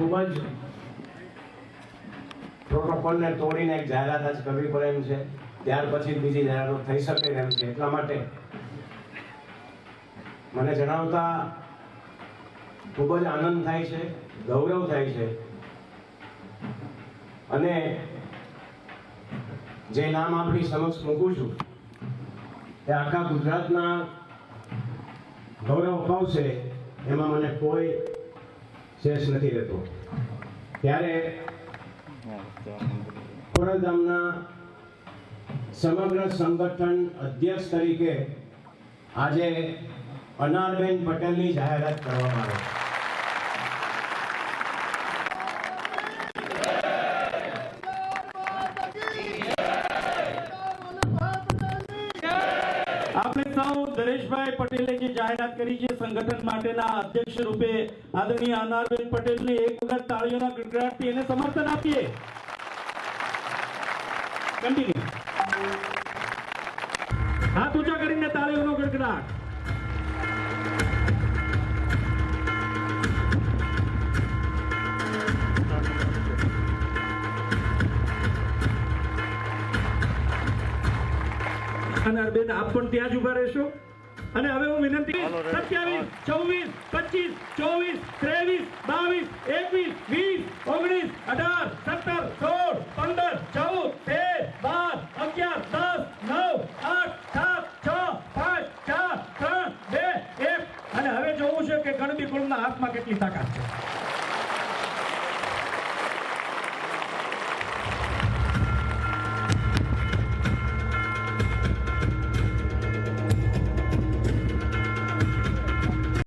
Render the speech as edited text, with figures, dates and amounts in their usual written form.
ખૂબ જ પ્રોટોકોલને તોડીને એક જાહેરાત જ કરવી પડે એમ છે, ત્યાર પછી બીજી જાહેરાત થઈ શકે એમ છે. એટલા માટે મને જણાવતા ખૂબ જ આનંદ થાય છે, ગૌરવ થાય છે. અને જે નામ આપણી સમક્ષ મૂકું છું એ આખા ગુજરાતના ગૌરવ અપાવશે એમાં મને કોઈ શેષ નથી રહેતો. ત્યારે ખોડલધામના સમગ્ર સંગઠન અધ્યક્ષ તરીકે આજે અનારબેન પટેલની જાહેરાત કરવામાં આવે. આપણે સૌ દરેશભાઈ પટેલે જે જાહેરાત કરી છે સંગઠન માટેના અધ્યક્ષ રૂપે આદરણીય અનારબેન પટેલને એક વખત તાળીઓના ગડગડાટથી એને સમર્થન આપીએ. કન્ટિન્યુ. હાથ ઊંચા કરીને તાળીઓનો ગડગડાટ. અનારબેન આપ પણ ત્યાં જ ઉભા રહેશો. અને હવે હું વિનંતી 27, 24, 25, 24, 23, 22, 21, 20, 19, 18, 17, 16, 15, 16, 17, 18, 9, 8, 7, 6, 5, 4, 3, 2, 1. અને હવે જોવું છે કે ગણબી કુળના હાથમાં કેટલી તાકાત છે.